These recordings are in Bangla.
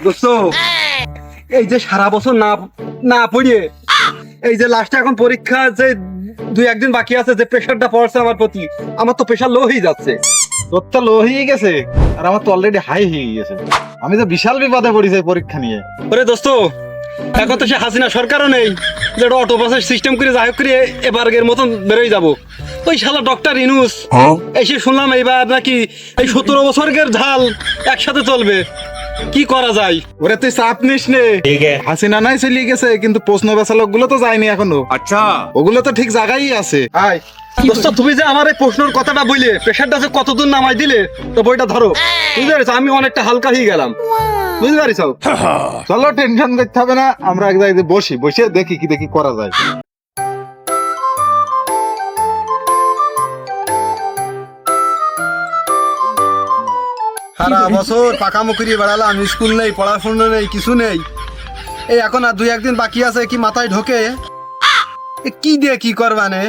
দোস্ত এই যে সারা বছর না না পড়িয়ে এই যে লাস্টে এখন পরীক্ষা যে 2-1 দিন বাকি আছে, যে প্রেশারটা পড়ছে আমার প্রতি, আমার তো প্রেশার লো হয়ে যাচ্ছে। তোর তো লো হয়ে গেছে আর আমার তো অলরেডি হাই হয়ে গেছে। আমি তো বিশাল বিপদে পড়েছি পরীক্ষা নিয়ে। ওরে দোস্ত, এখন তো সে হাসিনা সরকারও নেই যে অটো পাসের সিস্টেম করে যাই হোক করে এবারের মতন বেরোয় যাবো। ওই শালা ডক্টর ইনুস এসে শুনলাম এইবার নাকি এই 17 বছরের ঝাল একসাথে চলবে। কি করা যায়? ওরে তুই চাপ নিস নে, হাসিনা নাই চলে গেছে কিন্তু প্রশ্ন বেচালক গুলো তো যায়নি এখনো। আচ্ছা, ওগুলো তো ঠিক জায়গায় আছে। হাই দোস্ত, তুমি যে আমার এই প্রশ্নের কথাটা বললে, প্রেশারটা যে কতদূর নামাই দিলে, তো বইটা ধরো। বুঝতে পারছো, আমি অনেকটা হালকা হয়ে গেলাম। বুঝতে পারছো? চলো টেনশন করতে হবে না, আমরা এক জায়গায় বসে দেখি কি করা যায়। সারা বছর পাকামো করিয়ে বেড়ালাম, স্কুল নেই, পড়াশোনা নেই, কিছু নেই। এই এখন আর 2-1 দিন বাকি আছে, কি মাথায় ঢোকে? কি দিয়ে কি করবানে?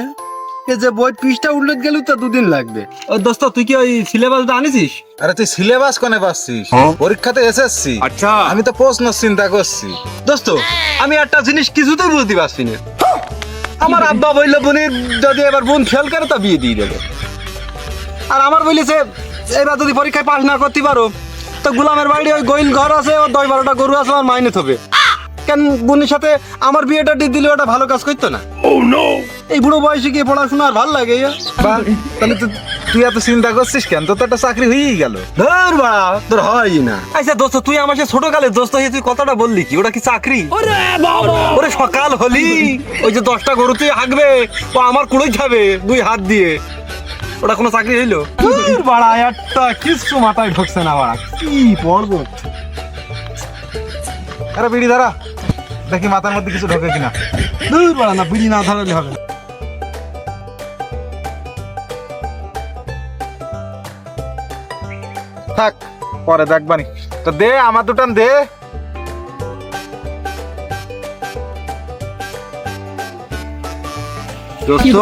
এই যে বই পৃষ্ঠা উল্লেখ গেল তো 2 দিন লাগবে। ও দোস্ত, তুই কি ওই সিলেবাসটা আনিছিস? আরে তুই সিলেবাস কোনে পাচ্ছিস? পরীক্ষাতে এসেছি। আচ্ছা, আমি তো প্রশ্ন চিন্তা করছি। দোস্ত, আমি একটা জিনিস কিছুতেই বুঝতে পারছি না। আমার আব্বা বললো বোনের যদি এবার বোন ফেল করে তা বিয়ে দিয়ে দেবে। আর আমার বলেছে এবার যদি পরীক্ষায় পাস না করতে পারো তো গোলামের বাড়ি ওই গোইল ঘর আছে, ওর 10-12টা গরু আছে, আমার মাইনে হবে। কেন বোনের সাথে আমার বিয়েটা দিয়ে দিলে ওটা ভালো কাজ করতো না? এই বুড়ো বয়সে গিয়ে পড়াশোনা আর ভালো লাগে? তাহলে তো তুই এত চিন্তা করছিস কেন? তোর তো একটা চাকরি হয়েই গেল। ধর বাড়া, তোর হয় না। আচ্ছা দোস্ত, তুই আমার সাথে ছোট কালে দোস্ত হয়ে তুই কথাটা বললি কি? ওটা কি চাকরি? ওরে সকাল হলি ওই যে 10টা গরু তুই হাঁকবে, ও আমার কুড়োই খাবে 2 হাত দিয়ে। ওটা কোনো চাকরি হইলো? বাড়া, একটা কিছু মাথায় ঢুকছে না। বাড়া কি পড়বো? আরে বিড়ি ধরা, দেখি মাথার মধ্যে কিছু ঢোকে কিনা। দূর বাড়া, না বিড়ি না ধরালে হবে না। থাক, পরে দেখবানি। তো দে আমার দুটান দে। দোস্ত,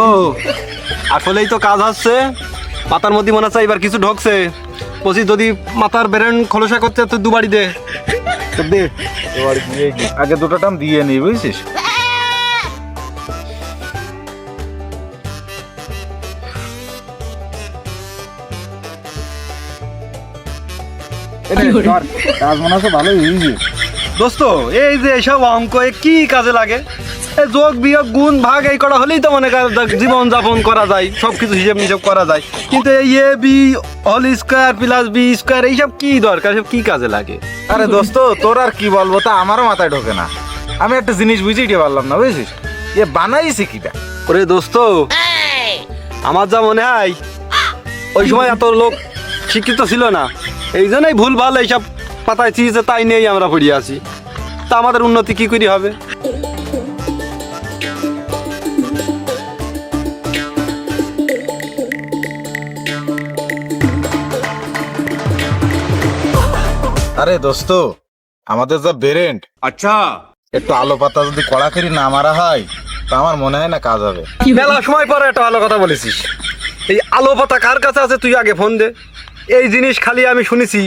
আসলেই তো কাজ হচ্ছে। মাথার মধ্যে মনে হচ্ছে এবার কিছু ঢোকছে। বলছি যদি মাথার ব্রেন খোলসা করতে তুই 2 বাড়ি দে। তো দে, এবার আগে দুটো টান দিয়ে নি, বুঝছিস? কাজ মনে হচ্ছে ভালোই হয়েছে। দোস্ত, এই যে এসব অঙ্ক কি কাজে লাগে? এই যোগ বিয়োগ গুণ ভাগ এই করা হলেই তো মনে কর জীবন যাপন করা যায়, সবকিছু হিসেব নিসেব করা যায়। কিন্তু এই A B whole square plus B square এইসব কি দরকার? সব কি কাজে লাগে? আরে দোস্ত, তোর আর কি বলবো, তা আমারও মাথায় ঢোকে না। আমি একটা জিনিস বুঝিয়ে পারলাম না, বুঝছিস? এ বানাইছে কিটা? ওরে দোস্ত, আমার যা মনে হয় ওই সময় এত লোক শিক্ষিত ছিল না, এই জন্যই ভুল ভাল এইসব পাতায় চিজে তাই নেই আমরা পড়িয়ে আছি। তা আমাদের উন্নতি কি করে হবে? আরে দোস্ত, আমাদের যা বেরেন্ট, আচ্ছা, একটু আলো পাতা যদি কড়াকড়ি না মারা হয় তা আমার মনে হয় না কাজ হবে। মেলা সময় পরে একটা ভালো কথা বলেছিস। এই আলো পাতা কার কাছে আছে তুই আগে ফোন দে। এই জিনিস খালি আমি শুনেছি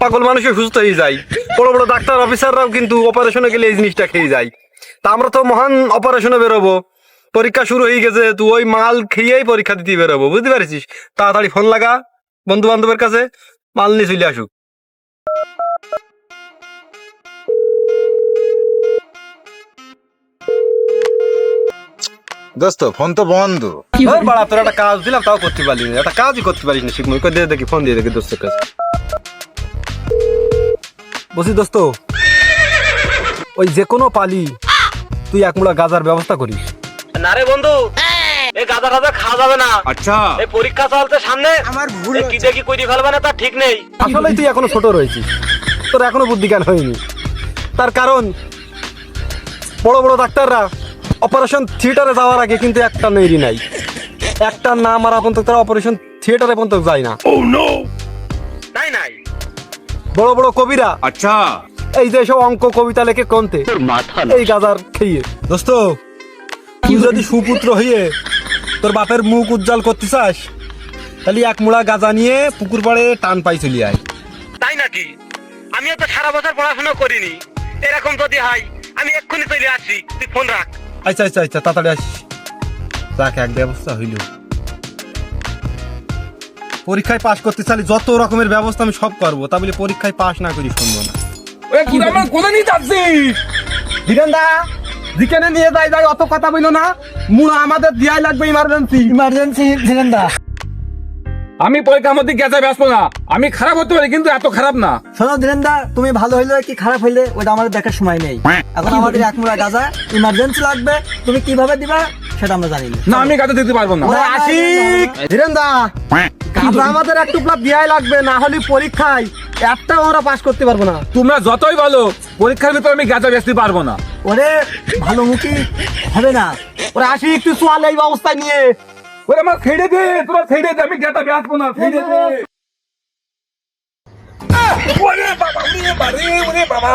পাগল মানুষও সুস্থ হয়ে যায়, বড় বড় ডাক্তার অফিসাররাও কিন্তু অপারেশনে গেলে এই জিনিসটা খেয়ে যায়। তা আমরা তো মহান অপারেশনে বেরোবো, পরীক্ষা শুরু হয়ে গেছে, তুই ওই মাল খেয়েই পরীক্ষা দিতে বেরোবো, বুঝতে পারছিস? তাড়াতাড়ি ফোন লাগা বন্ধু বান্ধবের কাছে, মাল নিয়ে চলে আসুক। দোস্ত, ফোন তো বন্ধ। বাড়া, তোর একটা কাজ দিলাম তাও করতে পারলি না, একটা কাজই করতে পারিস না শিখময়। দে দেখি, ফোন দিয়ে দেখি দোস্তের কাছে। বলছি দোস্ত, ওই যে কোনো পালি তুই 1 মুড়া গাজার ব্যবস্থা করিস। না রে বন্ধু, এই গাজা গাজা খাওয়া যাবে না। আচ্ছা, এই পরীক্ষা চলতে সামনে, আমার ভুল কি দেখি কইরি ফেলবে না তার ঠিক নেই। আসলেই তুই এখনো ছোট রয়েছিস, তোর এখনো বুদ্ধি জ্ঞান হয়নি। তার কারণ বড় বড় ডাক্তাররা অপারেশন থিয়েটারে যাওয়ার আগে কিন্তু একটা নেই নাই, একটা না মারা পর্যন্ত তারা অপারেশন থিয়েটারে পর্যন্ত যায় না। নাই নাই, বড় বড় কবিরা আচ্ছা, এই যে সব অঙ্ক কবিতা লেখে কমতে এই গাজার খেয়ে। দোস্ত, তুই যদি সুপুত্র হয়ে তোর বাপের মুখ উজ্জ্বল করতে চাস তাহলে 1 মুড়া গাজা নিয়ে পুকুর পাড়ে টান পাই চলি আয়। তাই নাকি? আমিও তো সারা বছর পড়াশোনা করিনি, এরকম যদি হয় আমি এক্ষুনি চলে আসছি, তুই ফোন রাখ। আচ্ছা আচ্ছা আচ্ছা, তাড়াতাড়ি আসিস। রাখ, এক ব্যবস্থা হইল। পরীক্ষায় পাশ করতে চাইলে যত রকমের ব্যবস্থা আমি সব করবো, তা বলে পরীক্ষায় পাশ না করি শুনবো না। কোথায় নিয়ে যাচ্ছিস? ধীরেন্দা, যেখানে নিয়ে যাই অত কথা বইলো না, মুড়া আমাদের দিয়াই লাগবে ইমার্জেন্সি। ইমার্জেন্সি ধীরেন্দা। আমি পরীক্ষার মধ্যে গেছে ব্যস্ত না, আমি খারাপ হতে পারি কিন্তু এত খারাপ না। শোনো ধীরেন্দা, তুমি ভালো হইলে কি খারাপ হইলে ওটা আমাদের দেখার সময় নেই। এখন আমাদের এক মুড়া গাঁজা ইমার্জেন্সি লাগবে, তুমি কিভাবে দিবা সেটা আমরা জানি না, আমি গাছে দিতে পারবো না। ওরা আশিক, ধীরেন্দা, গাঁজা আমাদের এক টুকলা দিয়াই লাগবে, না হলে পরীক্ষায় একটাও আমরা পাশ করতে পারবো না। তোমরা যতই বলো পরীক্ষার ভিতরে আমি গাঁজা বেচতে পারবো না। ওরে ভালো মুখী হবে না। ওরা আশিক, একটু চল এই অবস্থায় নিয়ে। ওরে আমার ছেড়ে দে, তোরা ছেড়ে দে, আমি গাঁজা বেচবো না, ছেড়ে দে। ওরে বাবা, ওরে বাবা, ওরে বাবা,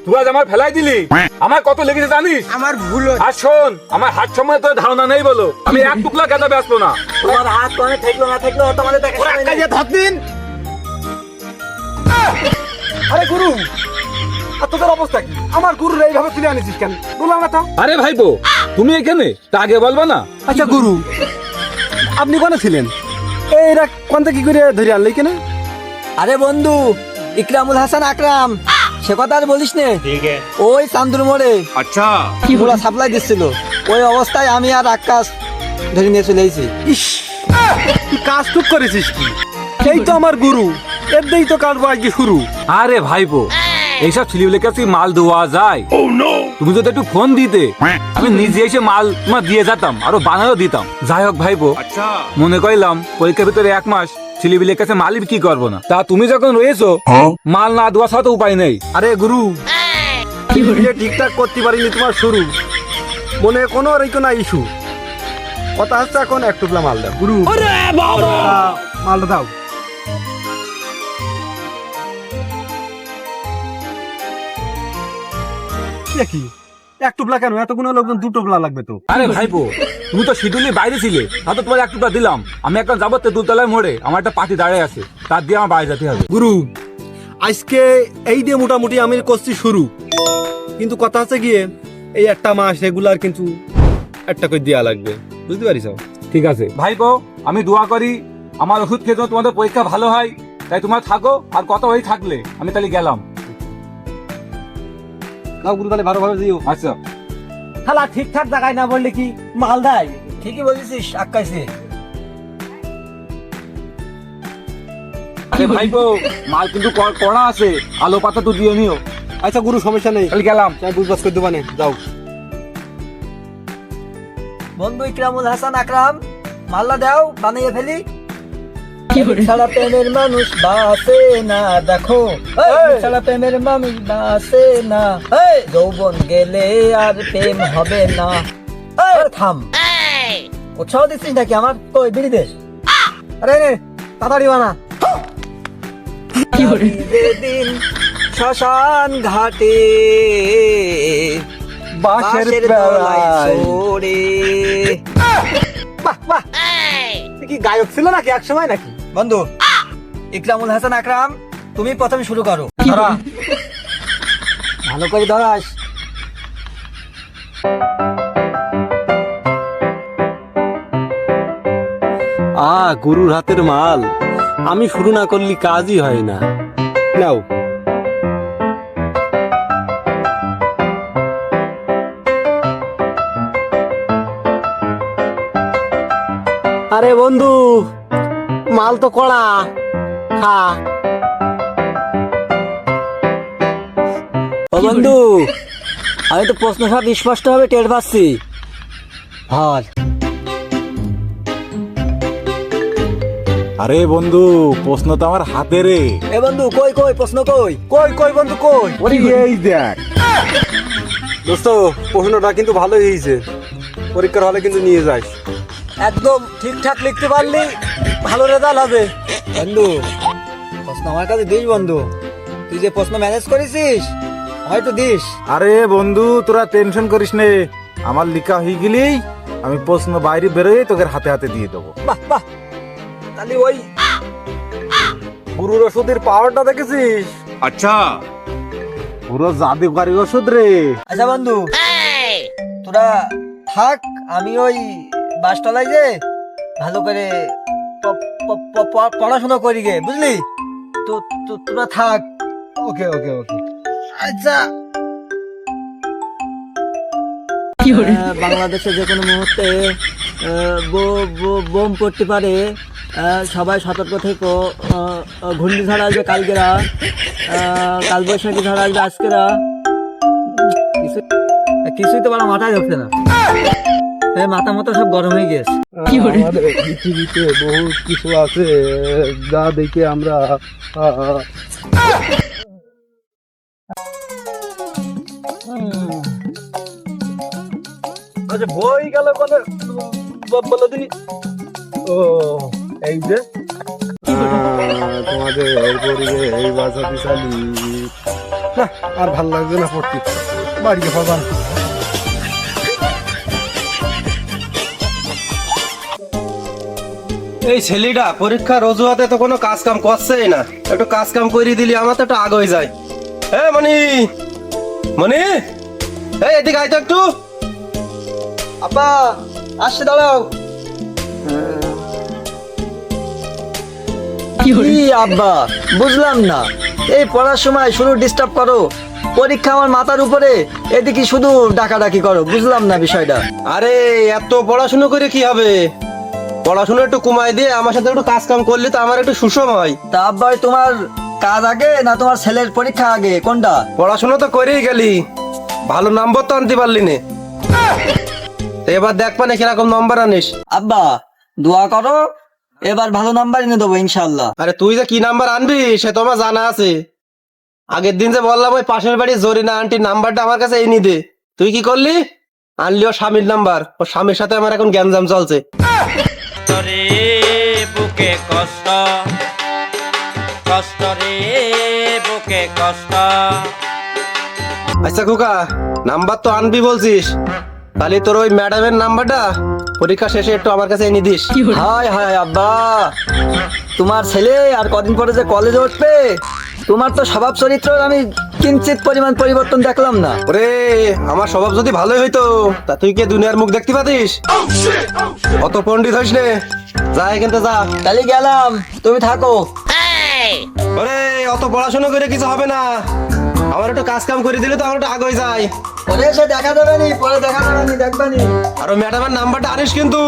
তুই আজ আমার ফেলাই দিলি। আমার কত লেগেছে জানিস? আমার ভুল আর শোন, আমার হাত সম্বন্ধে তোর ধারণা নেই বলো, আমি এক টুকলা গাঁজা বেচবো না। তোমার হাত কোনে থাকলো না থাকলো ওটা আমাদের দেখার সময় নেই। ধরদিন। আরে গুরু, আর তোদের অবস্থা কি? আমার গুরুর এইভাবে তুলে আনিছিস কেন? বললাম না তো। আরে ভাইপো, তুমি এখানে তা আগে বলবা না? আচ্ছা গুরু, আপনি কোনে ছিলেন? এইরা কোন থেকে কি করে ধরে আনলে কেন? আরে বন্ধু, ইকরামুল হাসান আকরাম, সে কথা আর বলিস নে। ওই চান্দুর মোড়ে আচ্ছা, পুরা সাপ্লাই দিচ্ছিল, ওই অবস্থায় আমি আর আকাশ ধরে নিয়ে চলে এসেছি। ইস, তুই কাজ টুক করেছিস কি? এই তো আমার গুরু, এর দিয়েই তো কাটবো আজকে শুরু। আরে ভাইপো, এইসব ছেলেগুলোর কাছে মাল দেওয়া যায়? তুমি যদি একটু ফোন দিতে, আমি নিজে এসে মাল তোমার দিয়ে যেতাম, আরো বানানো দিতাম। যাই হোক ভাইপো, মনে করলাম পরীক্ষার ভিতরে 1 মাস ছেলেবিলের কাছে মালই বিক্রি করবো না। তা তুমি যখন রয়েছো, মাল না দেওয়া ছাড়া তো উপায় নেই। আরে গুরু, বিয়ে ঠিকঠাক করতে পারিনি তোমার শুরু, মনে কোনো রেখো না ইস্যু। কথা হচ্ছে এখন এক টুকলা মাল দাও গুরু। মালটা দাও। কি এক টুকলা কেন? এতগুলো লোকজন 2 টুকলা লাগবে তো। আরে ভাইপো, তুমি তো শিডিউলি বাইরে ছিলে, তা তো তোমার 1 টুকরা দিলাম। আমি এখন যাবো দুতলায় মোড়ে, আমার একটা পার্টি দাঁড়িয়ে আছে, তার দিয়ে আমার বাইরে যেতে হবে। গুরু, আজকে এই দিয়ে মোটামুটি আমি করছি শুরু, কিন্তু কথা আছে গিয়ে এই একটা মাস রেগুলার কিন্তু একটা করে দেওয়া লাগবে, বুঝতে পারিস? ঠিক আছে ভাইপো, আমি দোয়া করি আমার ওষুধ খেয়ে যেন তোমাদের পরীক্ষা ভালো হয়। তাই তোমরা থাকো, আর কত হয়ে থাকলে আমি তাহলে গেলাম। নাও গুরু, তাহলে ভালোভাবে দিও। আচ্ছা। খালা ঠিকঠাক জায়গায় না বললে কি মাল দেয়? ঠিকই বলেছিস আকাশে। আরে ভাইপো, মাল কিন্তু কড়া আছে, আলো পাতা তো দিয়ে নিও। আচ্ছা গুরু, সমস্যা নেই, তাহলে গেলাম। আমি বুঝবাস করে দেবানে, যাও। বন্ধু ইকরামুল হাসান আকরাম, মাল্লা দাও, বানিয়ে ফেলি। সারা প্রেমের মানুষ বাসে না, দেখো সারা প্রেমের মানুষ বাসে না, যৌবন গেলে আর প্রেম হবে না। থাম, উৎসাহ দিচ্ছিস নাকি আমার? কই বিড়ি দে। আরে নে, তাড়াতাড়ি বানা। দিন শ্মশান ঘাটে বাঁশের বেলায় ছড়ে। বাহ বাহ, কি গায়ক ছিল নাকি এক সময় নাকি? বন্ধু ইকরামুল হাসান আকরাম, তুমি প্রথমে শুরু করো। ভালো করে ধরাস। গুরুর হাতের মাল আমি শুরু না করলে কাজই হয় না। নাও। আরে বন্ধু, মাল তো কড়া, খা। ও বন্ধু, আমি তো প্রশ্ন সব স্পষ্ট ভাবে টের পাচ্ছি। ভাল। আরে বন্ধু, প্রশ্ন তো আমার হাতে রে। এ বন্ধু, কই কই প্রশ্ন কই? কই কই বন্ধু কই? ওরে এই দেখ দোস্ত, প্রশ্নটা কিন্তু ভালোই হয়েছে, পরীক্ষার হলে কিন্তু নিয়ে যাস। একদম ঠিকঠাক লিখতে পারলি ভালো রেজাল্ট হবে। বন্ধু প্রশ্ন আমার কাছে দিস বন্ধু, তুই যে প্রশ্ন ম্যানেজ করেছিস হয়তো দিস। আরে বন্ধু, তোরা টেনশন করিস নে, আমার লিখা হয়ে গেলেই আমি প্রশ্ন বাইরে বেরোয় তোকে হাতে হাতে দিয়ে দেবো। বাহ বাহ, তাহলে ওই গুরুর ওষুধের পাওয়ারটা দেখেছিস? পুরো জাদুকারি ওষুধ রে। আচ্ছা বন্ধু, তোরা থাক, আমি ওই বাসতলায় যে ভালো করে পড়াশোনা করি গে, বুঝলি? তো তোরা থাক। ওকে ওকে ওকে। আচ্ছা, বাংলাদেশে যে কোনো মুহূর্তে বোম পড়তে পারে, সবাই সতর্ক থেকো। ঘূর্ণিঝড় আসবে কালকেরা, কালবৈশাখী ঝড় আসবে আজকেরা। কিছুই তো বলা মাথায় ঢুকছে না, মাথা মাথা সব গরম হয়ে গেছে। আমাদের পৃথিবীতে বহুত কিছু আছে যা দেখে আমরা আচ্ছা বই গেল বলে বলে দিই। ও এই যে তোমাদের পরিবে এই বাসা পিছালি না, আর ভাল লাগছে না পড়তে, বাড়ি হবান। এই ছেলেটা পরীক্ষার অজুহাতে তো কোনো কাজ কাম করছেই না, একটু কাজ কাম করে দিলি আমার তো একটু আগ হয়ে যায়। মনি মনি, এদিকে আয় তো একটু। আব্বা আসছে, দাঁড়াও। কি আব্বা, বুঝলাম না, এই পড়ার সময় শুধু ডিস্টার্ব করো, পরীক্ষা আমার মাথার উপরে, এদিকে শুধু ডাকাডাকি করো, বুঝলাম না বিষয়টা। আরে এত পড়াশুনো করে কি হবে, পড়াশুনো একটু কমাই দিয়ে আমার সাথে একটু কাজ কাম করলে তো আমার একটু সুষম হয়। তা আব্বা, তোমার কাজ আগে না তোমার ছেলের পরীক্ষা আগে, কোনটা? পড়াশুনো তো করেই গেলি, ভালো নাম্বার তো আনতে পারলি না, এবার দেখ পানে কিরকম নাম্বার আনিস। আব্বা দোয়া করো, এবার ভালো নাম্বার এনে দেবো ইনশাল্লাহ। আরে তুই যে কি নাম্বার আনবি সে তো আমার জানা আছে, আগের দিন যে বললাম ওই পাশের বাড়ি জরিনা আন্টির নাম্বারটা আমার কাছে এনে দে, তুই কি করলি? আনলি ও স্বামীর নাম্বার, ও স্বামীর সাথে আমার এখন গ্যাঞ্জাম চলছে। রে বুকে কষ্ট, কষ্ট রে বুকে কষ্ট। আচ্ছা খোকা, নাম্বার তো আনবি বলছিস, তাহলে তোর ওই ম্যাডামের নাম্বারটা পরীক্ষা শেষে একটু আমার কাছে এনে দিস। হায় হায় আব্বা, তোমার ছেলে আর কদিন পরে যে কলেজে উঠবে, তোমার তো স্বভাব চরিত্র আমি কিঞ্চিত পরিমাণ পরিবর্তন দেখলাম না। ওরে আমার স্বভাব যদি ভালোই হইতো তা তুই কে দুনিয়ার মুখ দেখতে পাতিস? অত পণ্ডিত হইস নে, যা এখান থেকে যা। তাহলে গেলাম, তুমি থাকো। ওরে অত পড়াশোনা করে কিছু হবে না, আমার একটু কাজ কাম করে দিলে তো আমার একটু আগ হয়ে যায়। পরে এসে দেখা যাবে নি, পরে দেখা যাবে নি, দেখবানি। আর ওই ম্যাডামের নাম্বারটা আনিস কিন্তু।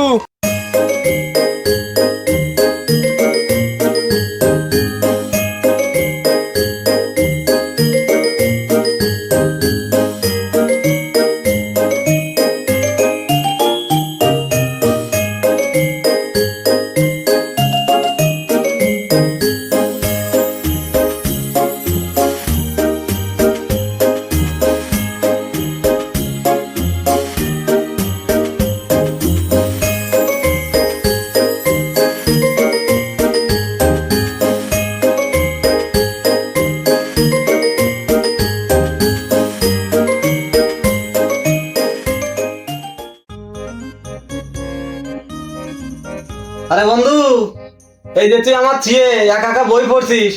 আরে বন্ধু, এই যে তুই আমার চেয়ে একা একা বই পড়ছিস,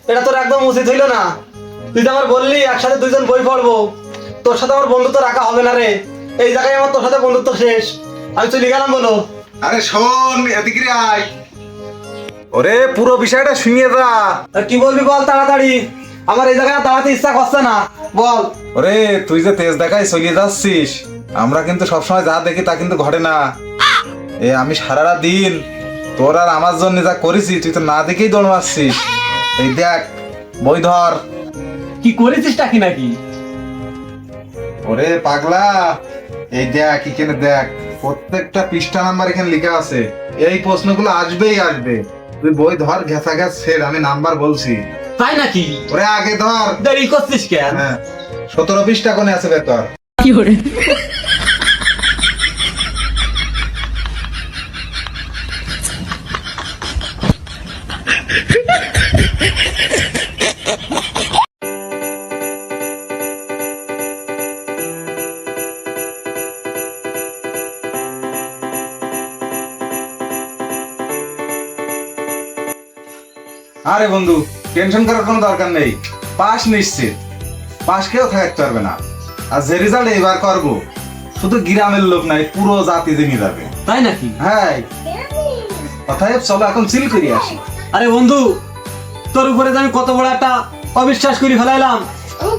এটা তোর একদম উচিত হইল না। তুই তো আমার বললি একসাথে দুইজন বই পড়বো, তোর সাথে আমার বন্ধুত্ব রাখা হবে না রে, এই জায়গায় আমার তোর সাথে বন্ধুত্ব শেষ, আমি চলে গেলাম। বলো। আরে শোন, এদিকে আয়। ওরে পুরো বিষয়টা শুনিয়ে যা। আর কি বলবি বল তাড়াতাড়ি, আমার এই জায়গায় দাঁড়াতে ইচ্ছা করছে না, বল। ওরে তুই যে তেজ দেখায় চলিয়ে যাচ্ছিস, আমরা কিন্তু সবসময় যা দেখি তা কিন্তু ঘটে না। আমি সারাটা দিন তোর আর আমার জন্য যা করেছি তুই তো না দেখেই দৌড় মারছিস। এই দেখ বই ধর। কি করেছিসটা কি নাকি? ওরে পাগলা, এই দেখ এখানে দেখ, প্রত্যেকটা পৃষ্ঠা নাম্বার এখানে লেখা আছে, এই প্রশ্নগুলো আসবেই আসবে। তুই বই ধর, ঘেঁচা ঘেঁচ ছেড়, আমি নাম্বার বলছি। তাই নাকি? ওরে আগে ধর। দেরি করছিস কেন? হ্যাঁ 17 পৃষ্ঠা কোনে আছে ভেতর। আরে বন্ধু, টেনশন করার কোনো দরকার নেই, পাস নিশ্চিত, পাস কেউ থাকতে পারবে না। আর যে রেজাল্ট এবার করবো শুধু গ্রামের লোক নাই, পুরো জাতি জেনে যাবে। তাই নাকি? হ্যাঁ, অতএব চলো এখন চিল করে আসি। আরে বন্ধু, তোর উপরে যে আমি কত বড় একটা অবিশ্বাস করে ফেলাইলাম।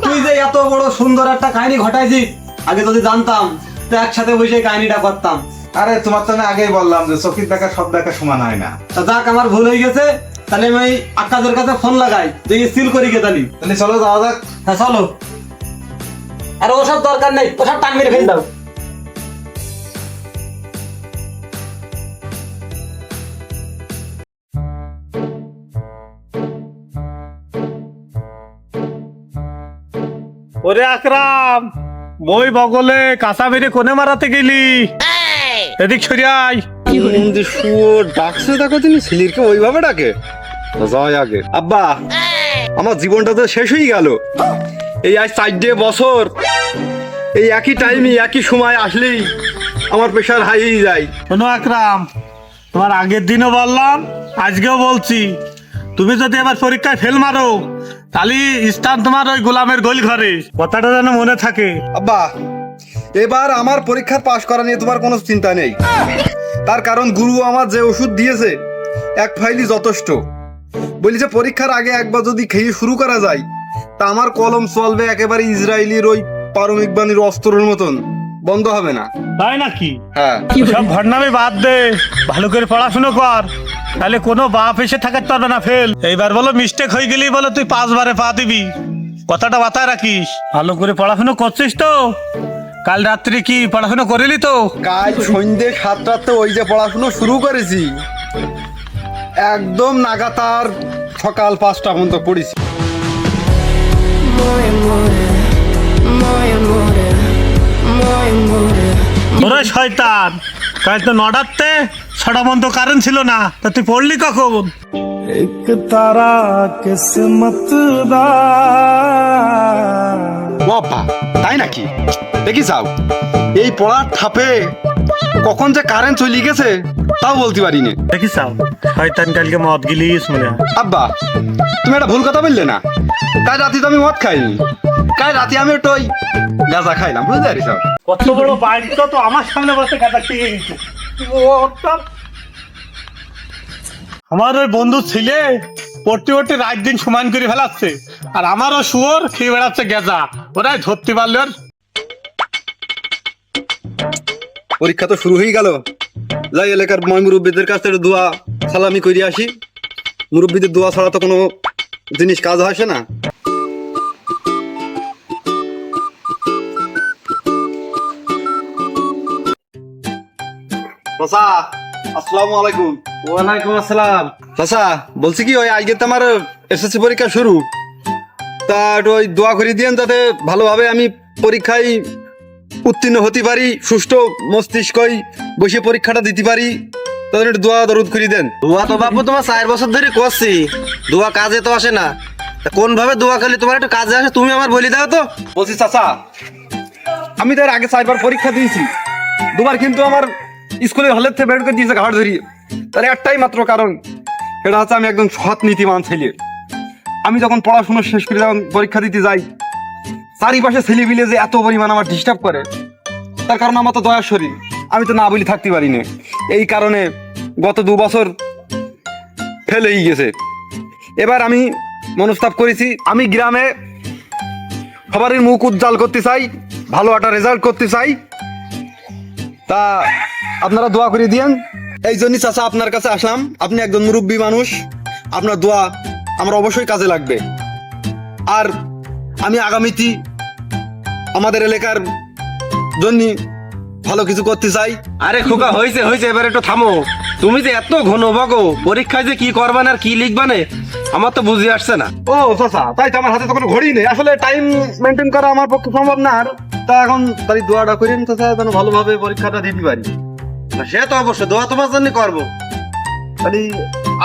তুই যে এত বড় সুন্দর একটা কাহিনী ঘটাইছিস, আগে যদি জানতাম তো একসাথে বসে কাহিনীটা করতাম। আরে তোমার তো আমি আগেই বললাম যে চোখের দেখা সব দেখা সমান হয় না। তা যাক, আমার ভুল হয়ে গেছে। তাহলে আমি ওই আক্কাদের কাছে ফোন লাগাই, দেখি সিল করি গে তালি। তাহলে চলো যাওয়া যাক। হ্যাঁ চলো। আর ওসব দরকার নেই, ওসব টান মেরে ফেল দাও। ওরে আকরাম, মই বগলে কাঁচা মেরে কোনে মারাতে গেলি? এদিক সরিয়াই। শুয়োর ডাকছে, দেখো তুমি ছেলেকে ওইভাবে ডাকে। যাই আগে। আব্বা, আমার জীবনটা তো শেষ হয়ে গেল। এই আজ 4 বছর এই একই টাইমে একই সময় আসলেই আমার প্রেশার হাই হয়ে যায়। শোনো আকরাম, তোমার আগের দিনও বললাম, আজকেও বলছি, তুমি যদি এবার পরীক্ষায় ফেল মারো তাহলে স্থান তোমার ওই গোলামের গোল ঘরে। কথাটা যেন মনে থাকে। আব্বা, এবার আমার পরীক্ষার পাশ করা নিয়ে তোমার কোনো চিন্তা নেই। তার কারণ গুরু আমার যে ওষুধ দিয়েছে এক ফাইলই যথেষ্ট। বলি যে পরীক্ষার আগে একবার যদি খেয়ে শুরু করা যায় তা আমার কলম চলবে একেবারে ইসরায়েলির ওই পারমিক বাণীর অস্ত্রের মতন, বন্ধ হবে না। তাই নাকি? হ্যাঁ। সব ঘটনামি বাদ দে, ভালো করে পড়াশুনো কর, তাহলে কোনো বাপ এসে থাকতে পারবে না ফেল। এইবার বলো মিস্টেক হয়ে গেলি বলো তুই 5 বারে পা দিবি, কথাটা মাথায় রাখিস। ভালো করে পড়াশুনো করছিস তো? কাল রাত্রি কি পড়াশুনো করিলি তো? কাল সন্ধ্যে 7টাতে ওই যে পড়াশুনো শুরু করেছি, একদম নাগাতার সকাল 5টা পর্যন্ত পড়েছি। ওরে শয়তান, কাল তো 9টাতে 6টা পর্যন্ত কারেন্ট ছিল না, তা তুই পড়লি কখন? বাবা, তাই নাকি? দেখি যাও, এই পড়ার ঠাপে কখন যে কারেন্ট চলে গেছে তাও বলতে পারি না। দেখিস শয়তান কালকে মদ গিলিস মনে হয়। আব্বা, তুমি একটা ভুল কথা বললে না। কাল রাতে তো আমি মদ খাইনি, কাল রাতে আমি একটু ওই গাঁজা খাইলাম, বুঝতে পারিস? কত বড় বাড়ি তো আমার সামনে বসে গাঁদা টিকে গেছে। আমার ওই বন্ধু ছেলে পড়তে পড়তে রাত দিন সমান করে ফেলাচ্ছে, আর আমারও শুয়োর খেয়ে বেড়াচ্ছে গেজা। ওরাই ধরতে পারলে ওর। পরীক্ষা তো শুরু হয়ে গেল, যাই এলাকার ময় মুরব্বীদের কাছ থেকে দোয়া সালামি করে আসি। মুরব্বীদের দোয়া ছাড়া তো কোনো জিনিস কাজ আসে না। চাচা, আসসালামু আলাইকুম। ওয়ালাইকুম আসসালাম। চাচা, বলছি কি ওই আজকে তো আমার এসএসসি পরীক্ষা শুরু, তা একটু ওই দোয়া করে দিয়েন যাতে ভালোভাবে আমি পরীক্ষায় উত্তীর্ণ হতে পারি, সুষ্ঠু মস্তিষ্কই বসে পরীক্ষাটা দিতে পারি। তাদের একটু দোয়া দরুদ করে দেন। দোয়া তো বাপু তোমার 4 বছর ধরে করছি, দোয়া কাজে তো আসে না। কোন ভাবে দোয়া করলে তোমার একটু কাজে আসে তুমি আমার বলি দাও তো। বলছি চাচা, আমি তো এর আগে 4 বার পরীক্ষা দিয়েছি, 2বার কিন্তু আমার স্কুলের হলের থেকে বের করে দিয়েছে ঘাট ধরিয়ে। তার একটাই মাত্র কারণ, সেটা হচ্ছে আমি একদম সৎ নীতিমান ছেলে। আমি যখন পড়াশোনা শেষ করে যখন পরীক্ষা দিতে যাই, চারিপাশে ছেলে মিলে যে এত পরিমাণ আমার ডিস্টার্ব করে, তার কারণ আমার তো দয়ার শরীর, আমি তো না বলি থাকতে পারি না। এই কারণে গত 2 বছর ফেল হয়ে গেছে। এবার আমি মনস্তাপ করেছি, আমি গ্রামে সবারই মুখ উজ্জ্বল করতে চাই, ভালো একটা রেজাল্ট করতে চাই। তা আপনারা দোয়া করে দিয়েন। এই জন্যই চাচা আপনার কাছে আসলাম, আপনি একজন মুরব্বী মানুষ, আপনার দোয়া আমার অবশ্যই কাজে লাগবে। আর আমি আগামীতে আমাদের এলাকার জন্য ভালো কিছু করতে চাই। আরে খোকা, হয়েছে হয়েছে, এবার একটু থামো। তুমি যে এত ঘন বগো, পরীক্ষায় যে কি করবা না আর কি লিখবা না আমার তো বুঝে আসছে না। ও চাচা, তাই তো আমার হাতে তো কোনো ঘড়ি নেই, আসলে টাইম মেনটেন করা আমার পক্ষে সম্ভব না। আর তা এখন তাই দোয়াটা করেন চাচা, যেন ভালোভাবে পরীক্ষাটা দিতে পারি। সে তো অবশ্যই, দোয়া তোমার জন্য করবো। তাহলে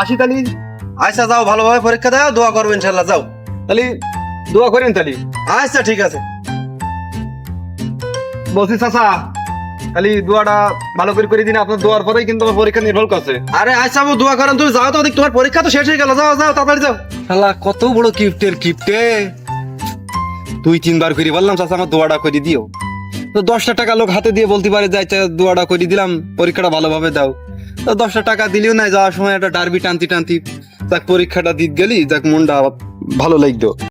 আসি, তাহলে আচ্ছা যাও, ভালোভাবে পরীক্ষা দাও, দোয়া করবো ইনশাল্লাহ। যাও তাহলে দোয়া করেন তাহলে। আচ্ছা ঠিক আছে। বলছি চাচা, তাহলে দোয়াটা ভালো করে দিন, আপনার দোয়ার পরেই কিন্তু আমার পরীক্ষা নির্ভর করছে। আরে আচ্ছা বাবু, দোয়া করেন, তুমি যাও তো, তোমার পরীক্ষা তো শেষ হয়ে গেল, যাও যাও তাড়াতাড়ি যাও। শালা কত বড় কিপ্টের কিপ্টে, 2-3 বার করে বললাম চাচা আমার দোয়াটা করে দিও, তো 10টা টাকা লোক হাতে দিয়ে বলতে পারে যাই দোয়াটা করে দিলাম, পরীক্ষাটা ভালোভাবে দাও। তো 10টা টাকা দিলেও নাই, যাওয়ার সময় একটা ডারবি টানতি টানতি যাক পরীক্ষাটা দিতে গেলি, যাক মনটা ভালো লাগতো।